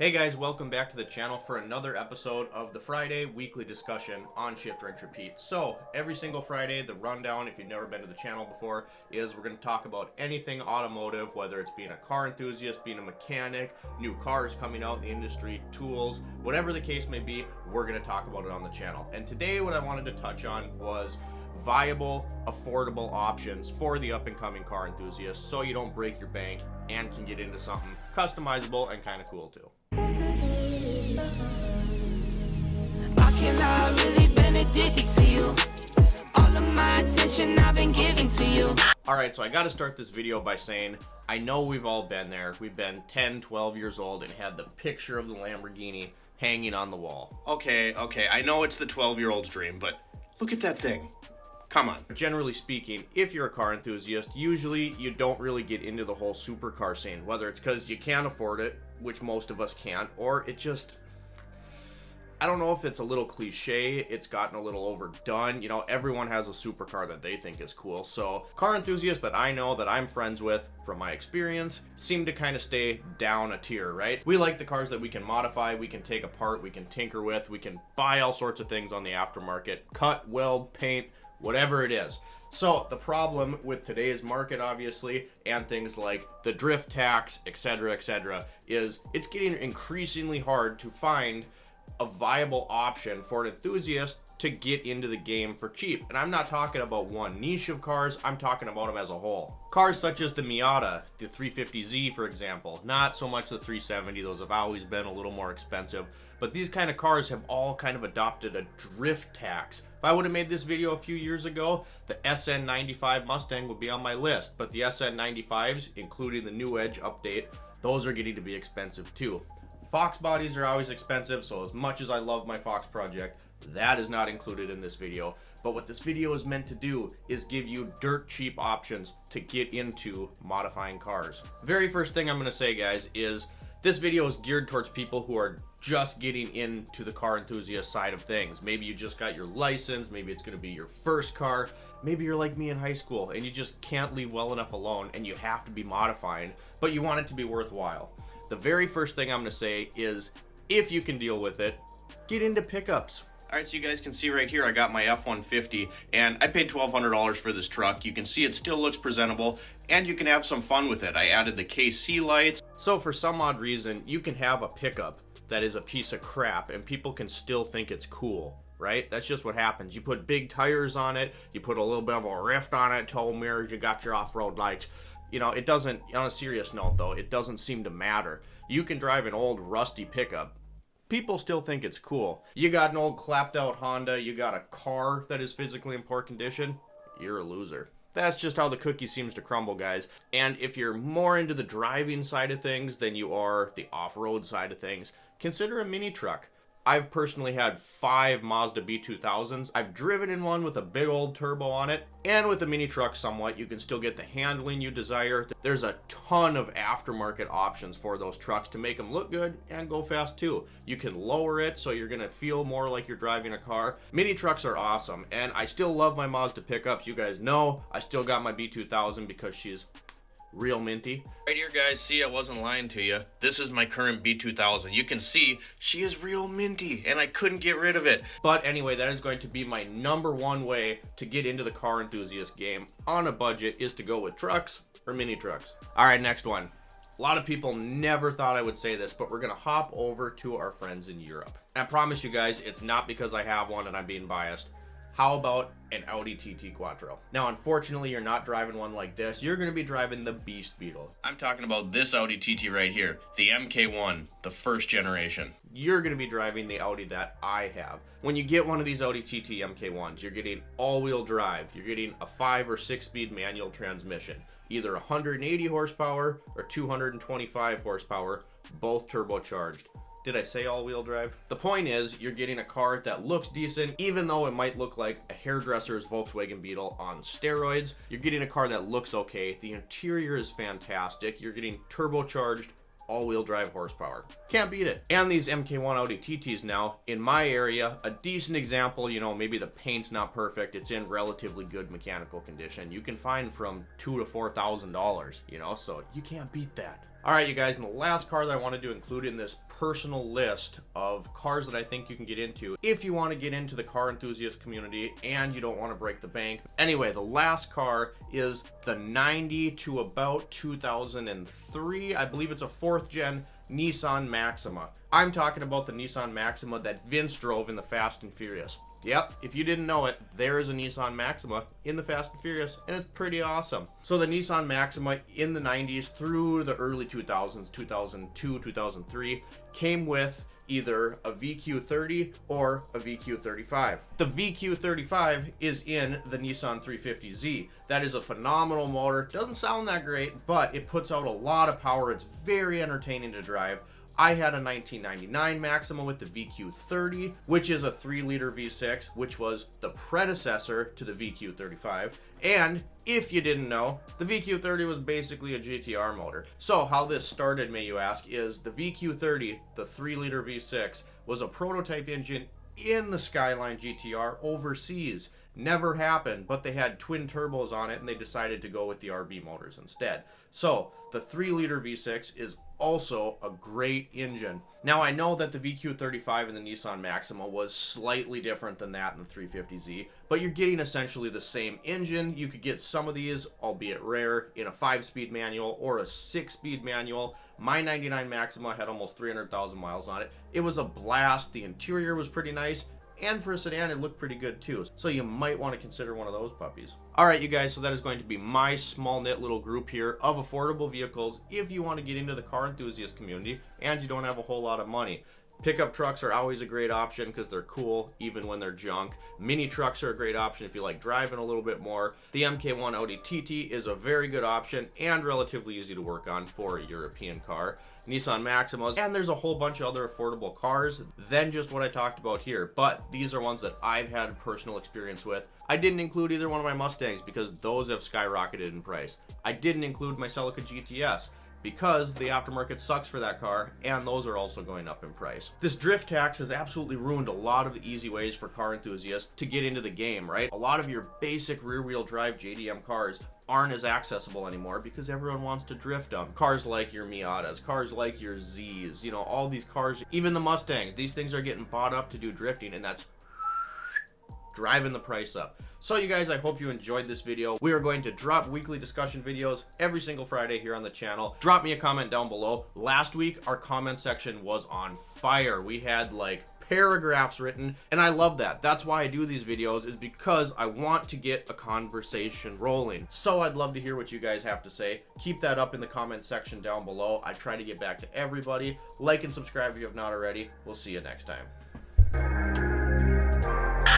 Hey guys, welcome back to the channel for another episode of the Friday weekly discussion on Shift Wrench Repeat. So every single Friday, the rundown, if you've never been to the channel before, is we're going to talk about anything automotive, whether it's being a car enthusiast, being a mechanic, new cars coming out in the industry, tools, whatever the case may be, we're going to talk about it on the channel. And today what I wanted to touch on was viable, affordable options for the up-and-coming car enthusiast so you don't break your bank and can get into something customizable and kind of cool too. Alright, so I gotta start this video by saying, I know we've all been there. We've been 10, 12 years old and had the picture of the Lamborghini hanging on the wall. Okay, I know it's the 12-year-old's dream, but look at that thing. Come on. Generally speaking, if you're a car enthusiast, usually you don't really get into the whole supercar scene, whether it's because you can't afford it, which most of us can't, or it just, I don't know if it's a little cliche, it's gotten a little overdone. You know, everyone has a supercar that they think is cool. So car enthusiasts that I know, that I'm friends with, from my experience, seem to kind of stay down a tier, right? We like the cars that we can modify, we can take apart, we can tinker with, we can buy all sorts of things on the aftermarket, cut, weld, paint, whatever it is. So the problem with today's market, obviously, and things like the drift tax, etc., is it's getting increasingly hard to find a viable option for an enthusiast to get into the game for cheap. And I'm not talking about one niche of cars, I'm talking about them as a whole. Cars such as the Miata, the 350Z for example, not so much the 370, those have always been a little more expensive, but these kind of cars have all kind of adopted a drift tax. If I would have made this video a few years ago, the SN95 Mustang would be on my list, but the SN95s, including the New Edge update, those are getting to be expensive too. Fox bodies are always expensive, so as much as I love my Fox project, that is not included in this video. But what this video is meant to do is give you dirt cheap options to get into modifying cars. Very first thing I'm going to say, guys, is this video is geared towards people who are just getting into the car enthusiast side of things. Maybe you just got your license, maybe it's going to be your first car, maybe you're like me in high school and you just can't leave well enough alone and you have to be modifying, but you want it to be worthwhile. The very first thing I'm going to say is, if you can deal with it, get into pickups. Alright, so you guys can see right here I got my F-150 and I paid $1,200 for this truck. You can see it still looks presentable and you can have some fun with it. I added the KC lights. So for some odd reason, you can have a pickup that is a piece of crap and people can still think it's cool, right? That's just what happens. You put big tires on it, you put a little bit of a rift on it, tow mirrors, you got your off-road lights. You know, it doesn't, on a serious note though, it doesn't seem to matter. You can drive an old rusty pickup. People still think it's cool. You got an old clapped out Honda, you got a car that is physically in poor condition, you're a loser. That's just how the cookie seems to crumble, guys. And if you're more into the driving side of things than you are the off-road side of things, consider a mini truck. I've personally had 5 Mazda B2000s. I've driven in one with a big old turbo on it, and with a mini truck somewhat, you can still get the handling you desire. There's a ton of aftermarket options for those trucks to make them look good and go fast too. You can lower it so you're gonna feel more like you're driving a car. Mini trucks are awesome, and I still love my Mazda pickups. You guys know I still got my B2000 because she's real minty. Right here, guys, see, I wasn't lying to you. This is my current B2000. You can see she is real minty and I couldn't get rid of it. But anyway, that is going to be my #1 way to get into the car enthusiast game on a budget, is to go with trucks or mini trucks. All right, next one. A lot of people never thought I would say this, but we're gonna hop over to our friends in Europe. I promise you guys, it's not because I have one and I'm being biased. How about an Audi TT Quattro? Now, unfortunately, you're not driving one like this. You're going to be driving the Beast Beetle. I'm talking about this Audi TT right here, the MK1, the first generation. You're going to be driving the Audi that I have. When you get one of these Audi TT MK1s, you're getting all-wheel drive. You're getting a 5 or 6-speed manual transmission, either 180 horsepower or 225 horsepower, both turbocharged. Did I say all-wheel drive? The point is, you're getting a car that looks decent, even though it might look like a hairdresser's Volkswagen Beetle on steroids. You're getting a car that looks okay. The interior is fantastic. You're getting turbocharged all-wheel drive horsepower. Can't beat it. And these MK1 Audi TTs now, in my area, a decent example, you know, maybe the paint's not perfect, it's in relatively good mechanical condition. You can find from $2,000 to $4,000, you know, so you can't beat that. Alright you guys, and the last car that I wanted to include in this personal list of cars that I think you can get into if you want to get into the car enthusiast community and you don't want to break the bank. Anyway, the last car is the 90 to about 2003, I believe it's a 4th gen Nissan Maxima. I'm talking about the Nissan Maxima that Vince drove in the Fast and Furious. Yep, if you didn't know it, there is a Nissan Maxima in the Fast and Furious, and it's pretty awesome. So the Nissan Maxima in the 90s through the early 2000s, 2002, 2003, came with either a VQ30 or a VQ35. The VQ35 is in the Nissan 350Z. That is a phenomenal motor. Doesn't sound that great, but it puts out a lot of power. It's very entertaining to drive. I had a 1999 Maxima with the VQ30, which is a 3-liter V6, which was the predecessor to the VQ35. And if you didn't know, the VQ30 was basically a GTR motor. So how this started, may you ask, is the VQ30, the 3-liter V6, was a prototype engine in the Skyline GTR overseas. Never happened, but they had twin turbos on it and they decided to go with the RB motors instead. So the 3-liter V6 is also a great engine. Now I know that the VQ35 in the Nissan Maxima was slightly different than that in the 350Z, but you're getting essentially the same engine. You could get some of these, albeit rare, in a 5-speed manual or a 6-speed manual. My 99 Maxima had almost 300,000 miles on it. It was a blast. The interior was pretty nice. And for a sedan, it looked pretty good too. So you might want to consider one of those puppies. Alright you guys, so that is going to be my small knit little group here of affordable vehicles if you want to get into the car enthusiast community and you don't have a whole lot of money. Pickup trucks are always a great option because they're cool even when they're junk. Mini trucks are a great option if you like driving a little bit more. The MK1 Audi TT is a very good option and relatively easy to work on for a European car. Nissan Maximas, and there's a whole bunch of other affordable cars than just what I talked about here, but these are ones that I've had personal experience with. I didn't include either one of my Mustangs because those have skyrocketed in price. I didn't include my Celica GTS because the aftermarket sucks for that car, and those are also going up in price. This drift tax has absolutely ruined a lot of the easy ways for car enthusiasts to get into the game, right? A lot of your basic rear-wheel drive JDM cars aren't as accessible anymore because everyone wants to drift them. Cars like your Miatas, cars like your Zs, you know, all these cars, even the Mustangs, these things are getting bought up to do drifting, and that's driving the price up. So you guys, I hope you enjoyed this video. We are going to drop weekly discussion videos every single Friday here on the channel. Drop me a comment down below. Last week, our comment section was on fire. We had like paragraphs written, and I love that. That's why I do these videos, is because I want to get a conversation rolling. So I'd love to hear what you guys have to say. Keep that up in the comment section down below. I try to get back to everybody. Like and subscribe if you have not already. We'll see you next time.